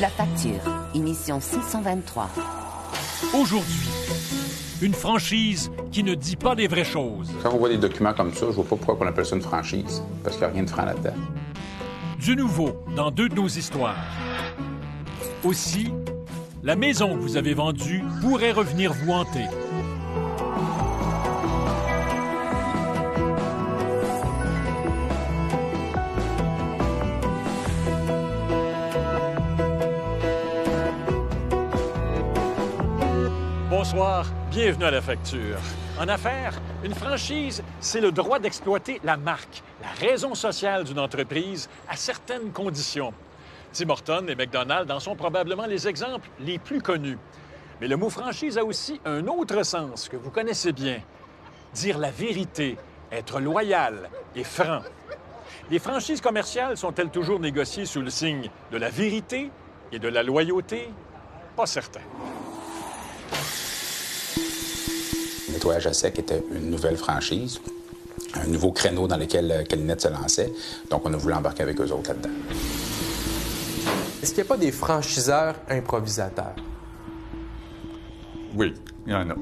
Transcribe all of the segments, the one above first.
La facture, émission 623. Aujourd'hui, une franchise qui ne dit pas les vraies choses. Quand on voit des documents comme ça, je vois pas pourquoi on appelle ça une franchise, parce qu'il n'y a rien de franc là-dedans. Du nouveau dans deux de nos histoires. Aussi, la maison que vous avez vendue pourrait revenir vous hanter. Bonsoir, bienvenue à La Facture. En affaires, une franchise, c'est le droit d'exploiter la marque, la raison sociale d'une entreprise à certaines conditions. Tim Hortons et McDonald's en sont probablement les exemples les plus connus. Mais le mot franchise a aussi un autre sens que vous connaissez bien. Dire la vérité, être loyal et franc. Les franchises commerciales sont-elles toujours négociées sous le signe de la vérité et de la loyauté? Pas certain. Nettoyage à sec était une nouvelle franchise, un nouveau créneau dans lequel Calinette se lançait. Donc, on a voulu embarquer avec eux autres là-dedans. Est-ce qu'il n'y a pas des franchiseurs improvisateurs? Oui, il y en a.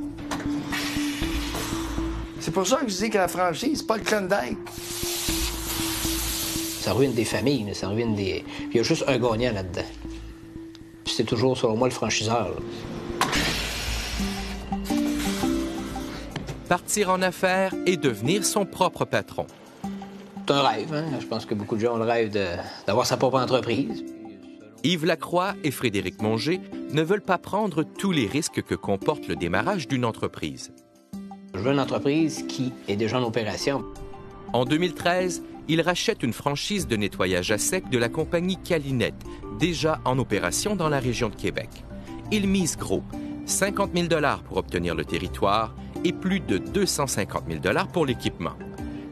C'est pour ça que je dis que la franchise, c'est pas le Klondike. Ça ruine des familles, ça ruine des... Puis il y a juste un gagnant là-dedans. Puis c'est toujours, selon moi, le franchiseur, là. Partir en affaires et devenir son propre patron. C'est un rêve, hein? Je pense que beaucoup de gens ont le rêve d'avoir sa propre entreprise. Yves Lacroix et Frédéric Monger ne veulent pas prendre tous les risques que comporte le démarrage d'une entreprise. Je veux une entreprise qui est déjà en opération. En 2013, ils rachètent une franchise de nettoyage à sec de la compagnie Calinette, déjà en opération dans la région de Québec. Ils misent gros, 50 000 $ pour obtenir le territoire et plus de 250 000 $ pour l'équipement.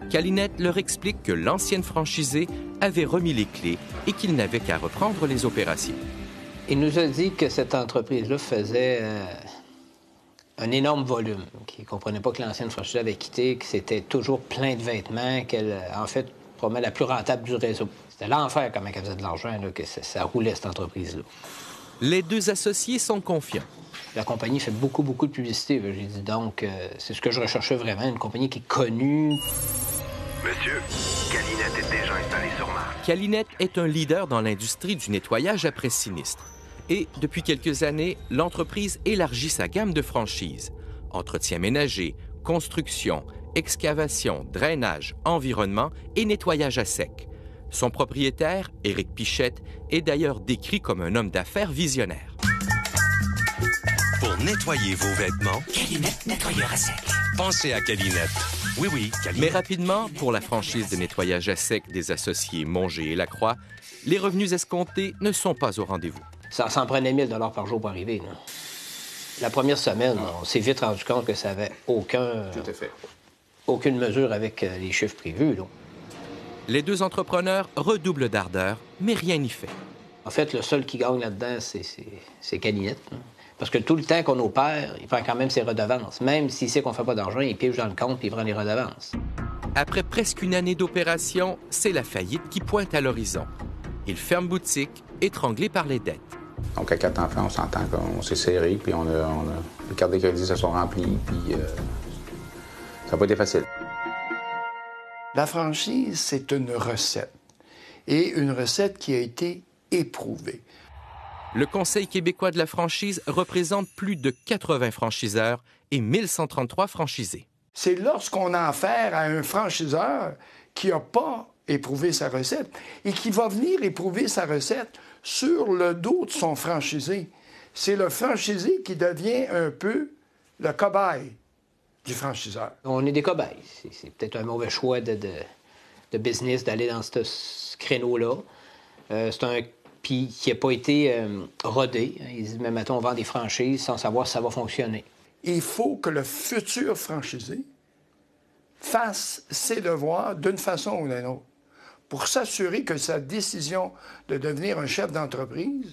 Calinette leur explique que l'ancienne franchisée avait remis les clés et qu'il n'avait qu'à reprendre les opérations. Il nous a dit que cette entreprise-là faisait un énorme volume, qu'il ne comprenait pas que l'ancienne franchisée avait quitté, que c'était toujours plein de vêtements, qu'elle, en fait, probablement la plus rentable du réseau. C'était l'enfer comment elle faisait de l'argent, là, que ça roulait, cette entreprise-là. Les deux associés sont confiants. La compagnie fait beaucoup de publicité. J'ai dit donc, c'est ce que je recherchais vraiment, une compagnie qui est connue. Monsieur, Calinette est déjà installé sur marque. Calinette est un leader dans l'industrie du nettoyage après sinistre. Et depuis quelques années, l'entreprise élargit sa gamme de franchises. Entretien ménager, construction, excavation, drainage, environnement et nettoyage à sec. Son propriétaire, Éric Pichette, est d'ailleurs décrit comme un homme d'affaires visionnaire. Pour nettoyer vos vêtements, Calinette nettoyeur à sec. Pensez à Calinette. Oui, Calinette. Mais rapidement, pour la franchise de nettoyage à sec des associés Monger et Lacroix, les revenus escomptés ne sont pas au rendez-vous. Ça s'en prenait 1 000 $ par jour pour arriver, là. La première semaine, on s'est vite rendu compte que ça n'avait aucune mesure avec les chiffres prévus, là. Les deux entrepreneurs redoublent d'ardeur, mais rien n'y fait. En fait, le seul qui gagne là-dedans, c'est Calinette, là. Parce que tout le temps qu'on opère, il prend quand même ses redevances. Même s'il sait qu'on ne fait pas d'argent, il pige dans le compte et il prend les redevances. Après presque une année d'opération, c'est la faillite qui pointe à l'horizon. Il ferme boutique, étranglé par les dettes. Donc, à 4 enfants, on s'entend qu'on s'est serré, puis les cartes de crédit se sont remplies, puis ça n'a pas été facile. La franchise, c'est une recette. Et une recette qui a été éprouvée. Le Conseil québécois de la franchise représente plus de 80 franchiseurs et 1133 franchisés. C'est lorsqu'on a affaire à un franchiseur qui n'a pas éprouvé sa recette et qui va venir éprouver sa recette sur le dos de son franchisé. C'est le franchisé qui devient un peu le cobaye du franchiseur. On est des cobayes. C'est peut-être un mauvais choix de business d'aller dans ce créneau-là. C'est un qui n'a pas été rodé. Ils disent, mais mettons, on vend des franchises sans savoir si ça va fonctionner. Il faut que le futur franchisé fasse ses devoirs d'une façon ou d'une autre pour s'assurer que sa décision de devenir un chef d'entreprise,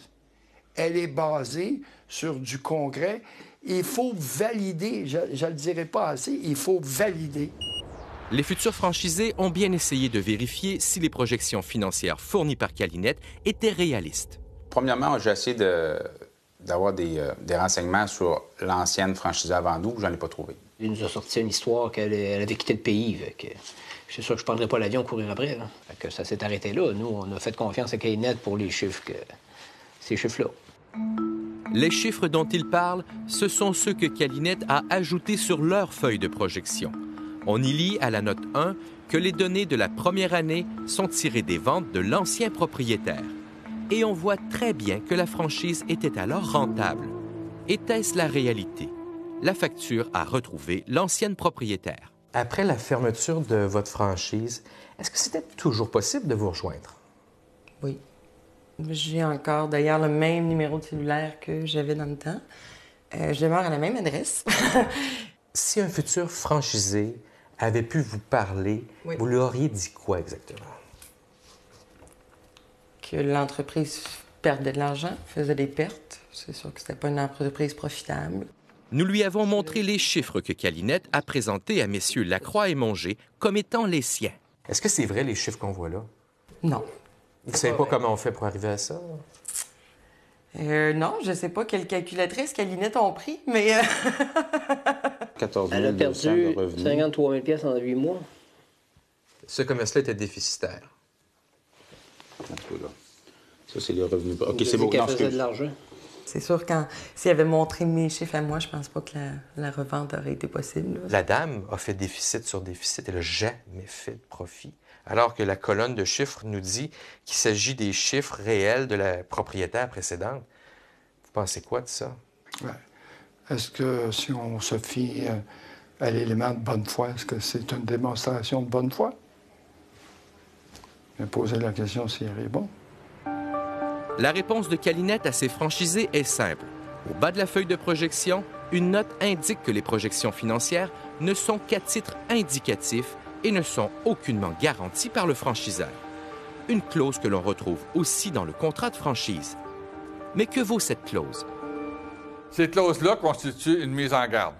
elle est basée sur du concret. Il faut valider, je ne le dirai pas assez, il faut valider. Les futurs franchisés ont bien essayé de vérifier si les projections financières fournies par Calinette étaient réalistes. Premièrement, j'ai essayé d'avoir des renseignements sur l'ancienne franchisée avant nous. J'en ai pas trouvé. Il nous a sorti une histoire qu'elle avait quitté le pays. C'est sûr que je ne prendrais pas l'avion courir après. Là. Fait que ça s'est arrêté là. Nous, on a fait confiance à Calinette pour les chiffres, ces chiffres-là. Les chiffres dont il parle, ce sont ceux que Calinette a ajoutés sur leur feuille de projection. On y lit à la note 1 que les données de la première année sont tirées des ventes de l'ancien propriétaire. Et on voit très bien que la franchise était alors rentable. Était-ce la réalité? La facture a retrouvé l'ancienne propriétaire. Après la fermeture de votre franchise, est-ce que c'était toujours possible de vous rejoindre? Oui. J'ai encore d'ailleurs le même numéro de cellulaire que j'avais dans le temps. Je demeure à la même adresse. Si un futur franchisé avait pu vous parler, oui. Vous lui auriez dit quoi exactement? Que l'entreprise perdait de l'argent, faisait des pertes. C'est sûr que c'était pas une entreprise profitable. Nous lui avons montré les chiffres que Calinette a présentés à messieurs Lacroix et Monger comme étant les siens. Est-ce que c'est vrai les chiffres qu'on voit là? Non. Vous ne savez pas comment on fait pour arriver à ça? Non, je ne sais pas quelle calculatrice Calinette ont pris, mais... 14 Elle a 200 perdu de revenus. 53 000 pièces en 8 mois. Ce commerce-là était déficitaire. En tout cas, là. Ça, c'est les revenus. OK, Il c'est a bon. dit qu'elle Non, faisait excuse. de l'argent. C'est sûr, s'il avait montré mes chiffres à moi, je pense pas que la revente aurait été possible. Là. La dame a fait déficit sur déficit. Elle n'a jamais fait de profit. Alors que la colonne de chiffres nous dit qu'il s'agit des chiffres réels de la propriétaire précédente. Vous pensez quoi de ça? Ouais. Est-ce que si on se fie à l'élément de bonne foi, est-ce que c'est une démonstration de bonne foi? Je vais poser la question si elle est bonne. La réponse de Calinette à ses franchisés est simple. Au bas de la feuille de projection, une note indique que les projections financières ne sont qu'à titre indicatif et ne sont aucunement garanties par le franchiseur. Une clause que l'on retrouve aussi dans le contrat de franchise. Mais que vaut cette clause? Ces clauses-là constituent une mise en garde.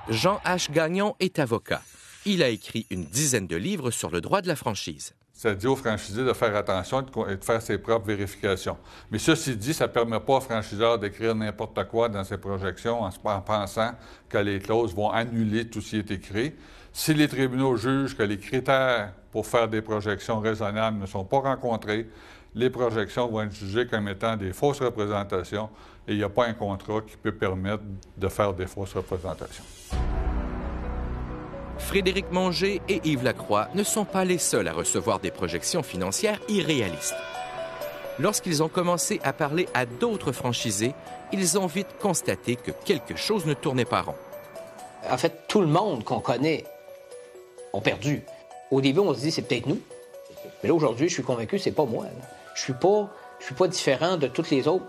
Jean H. Gagnon est avocat. Il a écrit une dizaine de livres sur le droit de la franchise. Ça dit aux franchisés de faire attention et de faire ses propres vérifications. Mais ceci dit, ça ne permet pas aux franchiseurs d'écrire n'importe quoi dans ses projections en pensant que les clauses vont annuler tout ce qui est écrit. Si les tribunaux jugent que les critères pour faire des projections raisonnables ne sont pas rencontrés, les projections vont être jugées comme étant des fausses représentations et il n'y a pas un contrat qui peut permettre de faire des fausses représentations. Frédéric Monger et Yves Lacroix ne sont pas les seuls à recevoir des projections financières irréalistes. Lorsqu'ils ont commencé à parler à d'autres franchisés, ils ont vite constaté que quelque chose ne tournait pas rond. En fait, tout le monde qu'on connaît ont perdu. Au début, on se dit, c'est peut-être nous. Mais là, aujourd'hui, je suis convaincu, c'est pas moi. Là. Je suis pas différent de tous les autres.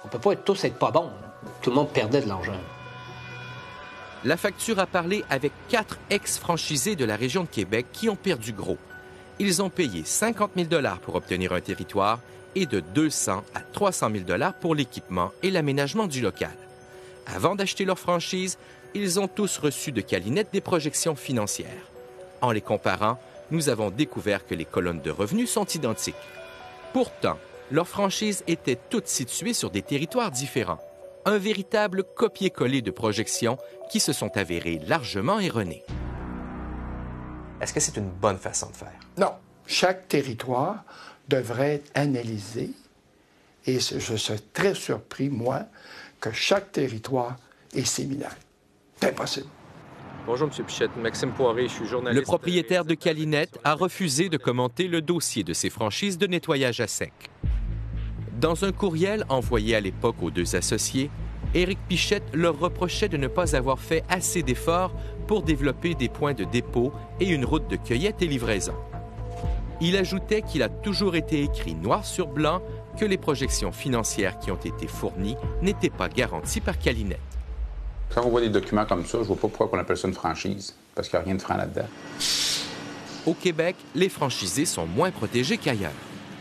On peut pas tous être pas bons. Là. Tout le monde perdait de l'argent. La facture a parlé avec 4 ex-franchisés de la région de Québec qui ont perdu gros. Ils ont payé 50 000 $ pour obtenir un territoire et de 200 à 300 000 $ pour l'équipement et l'aménagement du local. Avant d'acheter leur franchise, ils ont tous reçu de Calinette des projections financières. En les comparant, nous avons découvert que les colonnes de revenus sont identiques. Pourtant, leurs franchises étaient toutes situées sur des territoires différents. Un véritable copier-coller de projections qui se sont avérées largement erronées. Est-ce que c'est une bonne façon de faire? Non. Chaque territoire devrait être analysé et je serais très surpris, moi, que chaque territoire est similaire. C'est impossible. Bonjour, M. Pichette. Maxime Poiré, je suis journaliste. Le propriétaire de Calinette a refusé de commenter le dossier de ses franchises de nettoyage à sec. Dans un courriel envoyé à l'époque aux deux associés, Éric Pichette leur reprochait de ne pas avoir fait assez d'efforts pour développer des points de dépôt et une route de cueillette et livraison. Il ajoutait qu'il a toujours été écrit noir sur blanc que les projections financières qui ont été fournies n'étaient pas garanties par Calinette. Quand on voit des documents comme ça, je vois pas pourquoi on appelle ça une franchise, parce qu'il n'y a rien de franc là-dedans. Au Québec, les franchisés sont moins protégés qu'ailleurs.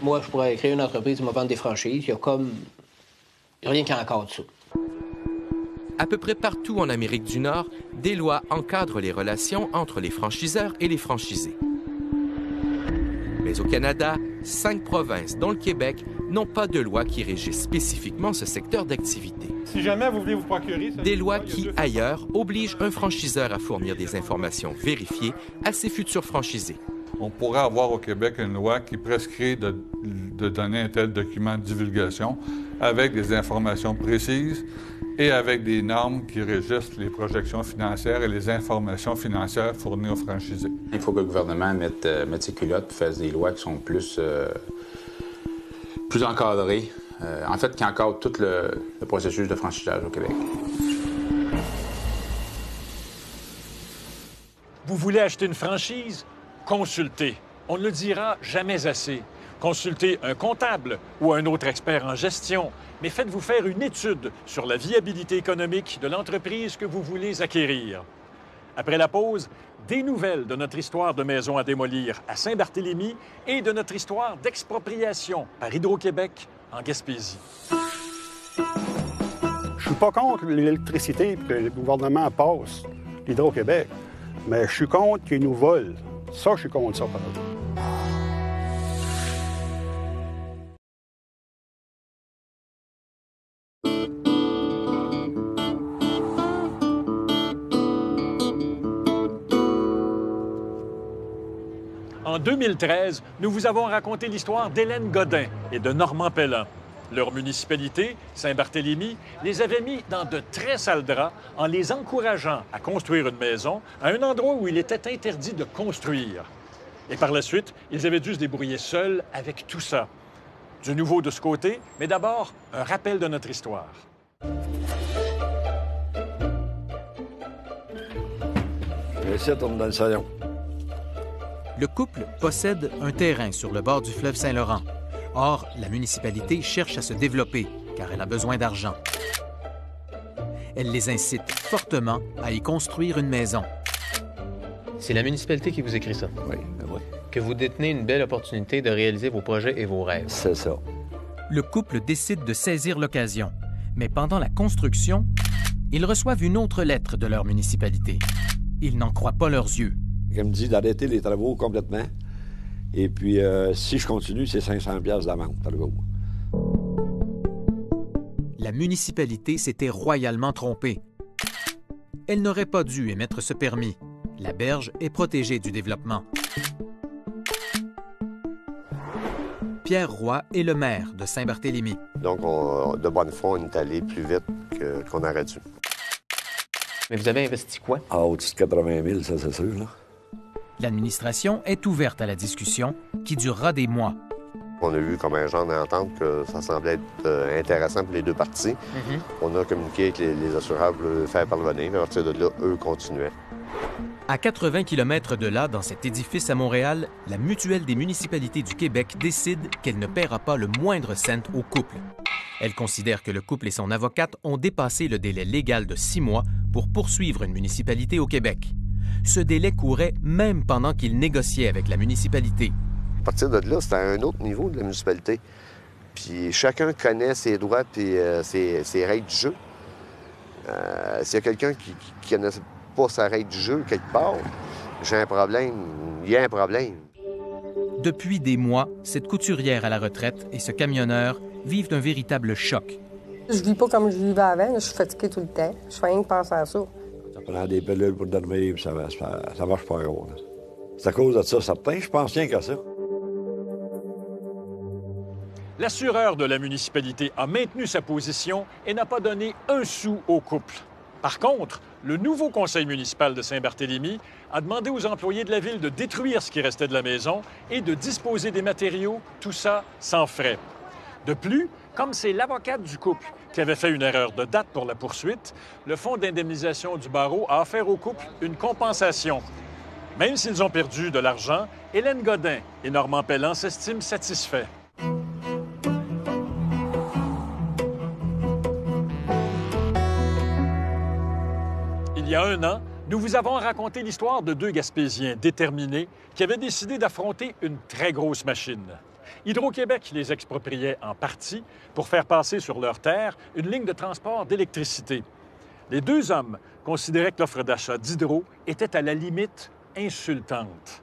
Moi, je pourrais créer une entreprise, me vendre des franchises. Il y a comme rien qui encadre ça. À peu près partout en Amérique du Nord, des lois encadrent les relations entre les franchiseurs et les franchisés. Mais au Canada, 5 provinces, dont le Québec, n'ont pas de loi qui régisse spécifiquement ce secteur d'activité. Si jamais vous voulez vous procurer... Des lois qui, ailleurs, obligent un franchiseur à fournir des informations vérifiées à ses futurs franchisés. On pourrait avoir au Québec une loi qui prescrit de donner un tel document de divulgation avec des informations précises et avec des normes qui régissent les projections financières et les informations financières fournies aux franchisés. Il faut que le gouvernement mette ses culottes et fasse des lois qui sont plus encadrées, en fait, qui encadrent tout le processus de franchisage au Québec. Vous voulez acheter une franchise? Consultez. On ne le dira jamais assez. Consultez un comptable ou un autre expert en gestion, mais faites-vous faire une étude sur la viabilité économique de l'entreprise que vous voulez acquérir. Après la pause, des nouvelles de notre histoire de maison à démolir à Saint-Barthélemy et de notre histoire d'expropriation par Hydro-Québec en Gaspésie. Je suis pas contre l'électricité que le gouvernement passe, l'Hydro-Québec, mais je suis contre qu'ils nous volent. Ça, je suis contre ça, par exemple. En 2013, nous vous avons raconté l'histoire d'Hélène Godin et de Normand Pelland. Leur municipalité, Saint-Barthélemy, les avait mis dans de très sales draps en les encourageant à construire une maison à un endroit où il était interdit de construire. Et par la suite, ils avaient dû se débrouiller seuls avec tout ça. Du nouveau de ce côté, mais d'abord, un rappel de notre histoire. Ici, on tombe dans le salon. Le couple possède un terrain sur le bord du fleuve Saint-Laurent. Or, la municipalité cherche à se développer, car elle a besoin d'argent. Elle les incite fortement à y construire une maison. C'est la municipalité qui vous écrit ça? Oui, oui. Que vous détenez une belle opportunité de réaliser vos projets et vos rêves. C'est ça. Le couple décide de saisir l'occasion. Mais pendant la construction, ils reçoivent une autre lettre de leur municipalité. Ils n'en croient pas leurs yeux. Elle me dit d'arrêter les travaux complètement. Et puis, si je continue, c'est 500 $ d'amende par jour. La municipalité s'était royalement trompée. Elle n'aurait pas dû émettre ce permis. La berge est protégée du développement. Pierre Roy est le maire de Saint-Barthélemy. Donc, de bonne foi, on est allé plus vite qu'on aurait dû. Mais vous avez investi quoi? Ah, au-dessus de 80 000, ça, c'est sûr, là. L'administration est ouverte à la discussion, qui durera des mois. On a eu comme un genre d'entente que ça semblait être intéressant pour les deux parties. On a communiqué avec les assureurs pour le faire parvenir, mais à partir de là, eux continuaient. À 80 km de là, dans cet édifice à Montréal, la Mutuelle des municipalités du Québec décide qu'elle ne paiera pas le moindre cent au couple. Elle considère que le couple et son avocate ont dépassé le délai légal de 6 mois pour poursuivre une municipalité au Québec. Ce délai courait même pendant qu'ils négociaient avec la municipalité. À partir de là, c'était à un autre niveau de la municipalité. Puis chacun connaît ses droits et ses règles du jeu. S'il y a quelqu'un qui ne connaît pas sa règle du jeu quelque part, j'ai un problème, il y a un problème. Depuis des mois, cette couturière à la retraite et ce camionneur vivent un véritable choc. Je vis pas comme je vivais avant, je suis fatiguée tout le temps. Je fais rien que penser à ça. Ça prend des pilules pour dormir, ça marche pas gros. Là. C'est à cause de ça, certain. Je pense rien qu'à ça. L'assureur de la municipalité a maintenu sa position et n'a pas donné un sou au couple. Par contre, le nouveau conseil municipal de Saint-Barthélemy a demandé aux employés de la ville de détruire ce qui restait de la maison et de disposer des matériaux, tout ça sans frais. De plus, comme c'est l'avocate du couple qui avait fait une erreur de date pour la poursuite, le fonds d'indemnisation du barreau a offert au couple une compensation. Même s'ils ont perdu de l'argent, Hélène Godin et Normand Pelland s'estiment satisfaits. Il y a un an, nous vous avons raconté l'histoire de deux Gaspésiens déterminés qui avaient décidé d'affronter une très grosse machine. Hydro-Québec les expropriait en partie pour faire passer sur leurs terres une ligne de transport d'électricité. Les deux hommes considéraient que l'offre d'achat d'Hydro était à la limite insultante.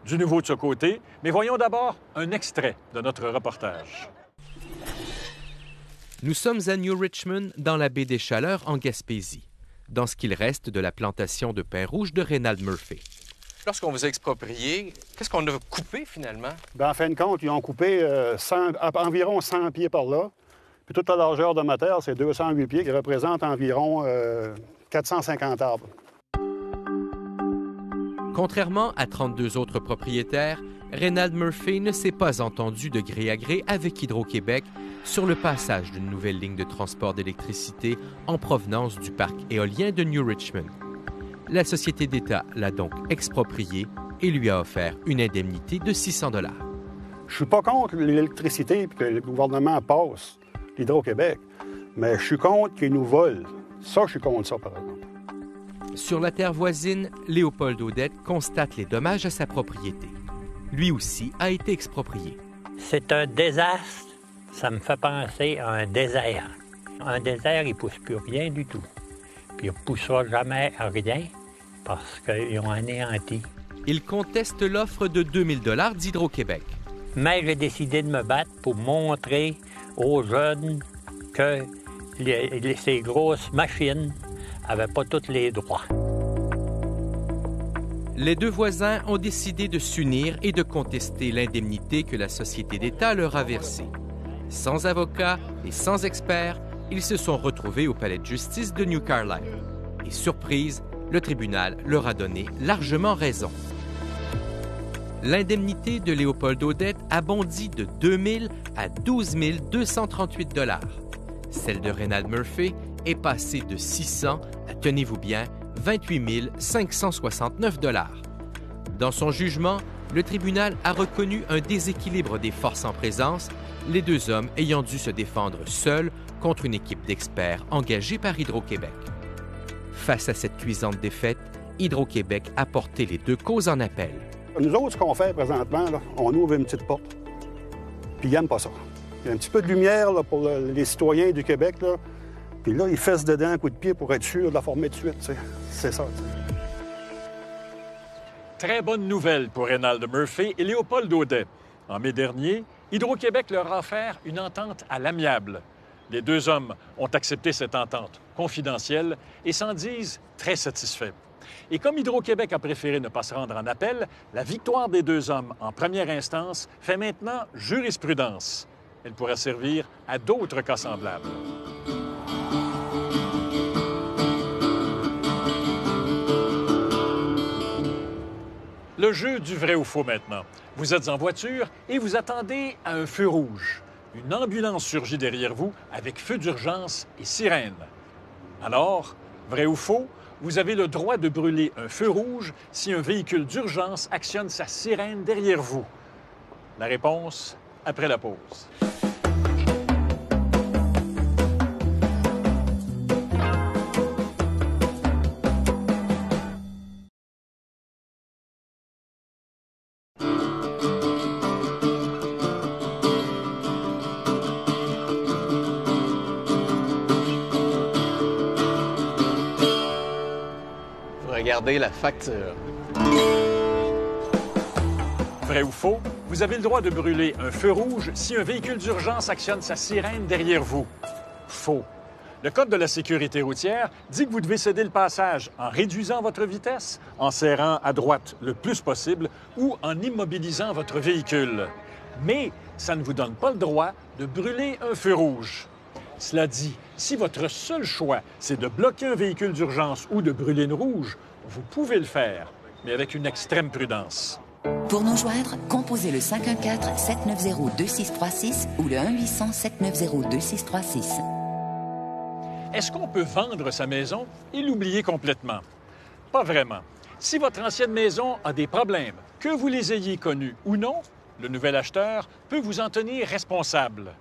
Du nouveau de ce côté, mais voyons d'abord un extrait de notre reportage. Nous sommes à New Richmond, dans la baie des Chaleurs, en Gaspésie, dans ce qu'il reste de la plantation de pin rouge de Reynald Murphy. Lorsqu'on vous a exproprié, qu'est-ce qu'on a coupé finalement? Bien, en fin de compte, ils ont coupé environ 100 pieds par là. Puis toute la largeur de ma terre, c'est 208 pieds, qui représentent environ 450 arbres. Contrairement à 32 autres propriétaires, Reynald Murphy ne s'est pas entendu de gré à gré avec Hydro-Québec sur le passage d'une nouvelle ligne de transport d'électricité en provenance du parc éolien de New Richmond. La société d'État l'a donc exproprié et lui a offert une indemnité de 600 $. Je suis pas contre l'électricité et que le gouvernement passe l'Hydro-Québec, mais je suis contre qu'ils nous volent. Ça, je suis contre ça, par exemple. Sur la terre voisine, Léopold Audette constate les dommages à sa propriété. Lui aussi a été exproprié. C'est un désastre. Ça me fait penser à un désert. Un désert, il ne pousse plus rien du tout. Puis il ne poussera jamais à rien parce qu'ils ont anéanti. Il conteste l'offre de 2000 $ d'Hydro-Québec. Mais j'ai décidé de me battre pour montrer aux jeunes que ces grosses machines n'avaient pas tous les droits. Les deux voisins ont décidé de s'unir et de contester l'indemnité que la société d'État leur a versée. Sans avocat et sans experts, ils se sont retrouvés au palais de justice de New Carlisle. Et surprise, le tribunal leur a donné largement raison. L'indemnité de Léopold Audette a bondi de 2 000 à 12 238 $. Celle de Reynald Murphy est passée de 600 à, tenez-vous bien, 28 569 $. Dans son jugement, le tribunal a reconnu un déséquilibre des forces en présence, les deux hommes ayant dû se défendre seuls contre une équipe d'experts engagée par Hydro-Québec. Face à cette cuisante défaite, Hydro-Québec a porté les deux causes en appel. Nous autres, ce qu'on fait présentement, là, on ouvre une petite porte, puis ils n'aiment pas ça. Il y a un petit peu de lumière là, pour les citoyens du Québec, là, puis là, ils fessent dedans un coup de pied pour être sûr de la former tout de suite. C'est ça. T'sais. Très bonne nouvelle pour Reynald Murphy et Léopold Audette. En mai dernier, Hydro-Québec leur a offert une entente à l'amiable. Les deux hommes ont accepté cette entente confidentielle et s'en disent très satisfaits. Et comme Hydro-Québec a préféré ne pas se rendre en appel, la victoire des deux hommes en première instance fait maintenant jurisprudence. Elle pourrait servir à d'autres cas semblables. Le jeu du vrai ou faux maintenant. Vous êtes en voiture et vous attendez à un feu rouge. Une ambulance surgit derrière vous avec feu d'urgence et sirène. Alors, vrai ou faux, vous avez le droit de brûler un feu rouge si un véhicule d'urgence actionne sa sirène derrière vous. La réponse, après la pause. Regardez la facture. Vrai ou faux, vous avez le droit de brûler un feu rouge si un véhicule d'urgence actionne sa sirène derrière vous. Faux. Le Code de la sécurité routière dit que vous devez céder le passage en réduisant votre vitesse, en serrant à droite le plus possible ou en immobilisant votre véhicule. Mais ça ne vous donne pas le droit de brûler un feu rouge. Cela dit, si votre seul choix, c'est de bloquer un véhicule d'urgence ou de brûler une rouge, vous pouvez le faire, mais avec une extrême prudence. Pour nous joindre, composez le 514-790-2636 ou le 1-800-790-2636. Est-ce qu'on peut vendre sa maison et l'oublier complètement? Pas vraiment. Si votre ancienne maison a des problèmes, que vous les ayez connus ou non, le nouvel acheteur peut vous en tenir responsable.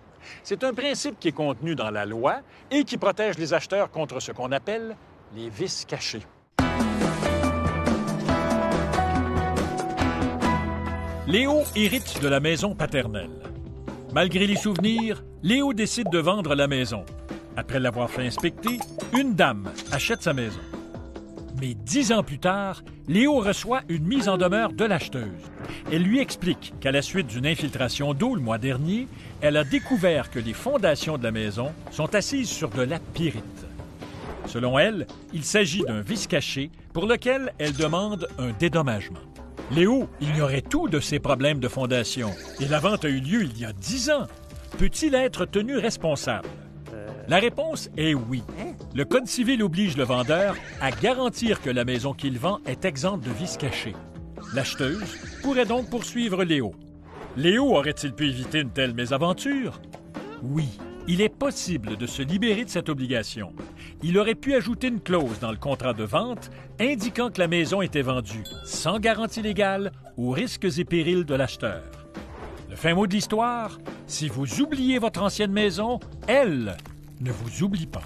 C'est un principe qui est contenu dans la loi et qui protège les acheteurs contre ce qu'on appelle les vices cachés. Léo hérite de la maison paternelle. Malgré les souvenirs, Léo décide de vendre la maison. Après l'avoir fait inspecter, une dame achète sa maison. Mais 10 ans plus tard, Léo reçoit une mise en demeure de l'acheteuse. Elle lui explique qu'à la suite d'une infiltration d'eau le mois dernier, elle a découvert que les fondations de la maison sont assises sur de la pyrite. Selon elle, il s'agit d'un vice caché pour lequel elle demande un dédommagement. Léo ignorait tout de ces problèmes de fondation et la vente a eu lieu il y a 10 ans. Peut-il être tenu responsable? La réponse est oui. Le Code civil oblige le vendeur à garantir que la maison qu'il vend est exempte de vices cachés. L'acheteuse pourrait donc poursuivre Léo. Léo aurait-il pu éviter une telle mésaventure? Oui, il est possible de se libérer de cette obligation. Il aurait pu ajouter une clause dans le contrat de vente indiquant que la maison était vendue sans garantie légale aux risques et périls de l'acheteur. Le fin mot de l'histoire, si vous oubliez votre ancienne maison, elle ne vous oublie pas.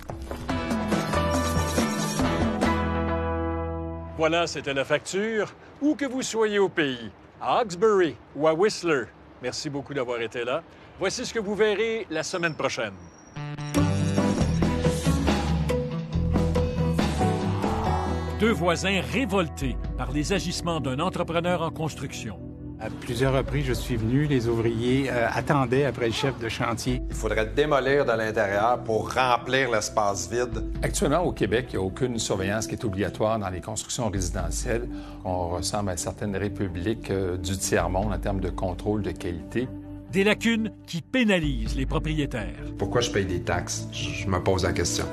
Voilà, c'était la facture. Où que vous soyez au pays, à Hawkesbury ou à Whistler, merci beaucoup d'avoir été là. Voici ce que vous verrez la semaine prochaine. Deux voisins révoltés par les agissements d'un entrepreneur en construction. À plusieurs reprises, je suis venu, les ouvriers attendaient après le chef de chantier. Il faudrait démolir de l'intérieur pour remplir l'espace vide. Actuellement, au Québec, il n'y a aucune surveillance qui est obligatoire dans les constructions résidentielles. On ressemble à certaines républiques du tiers-monde en termes de contrôle de qualité. Des lacunes qui pénalisent les propriétaires. Pourquoi je paye des taxes? Je me pose la question.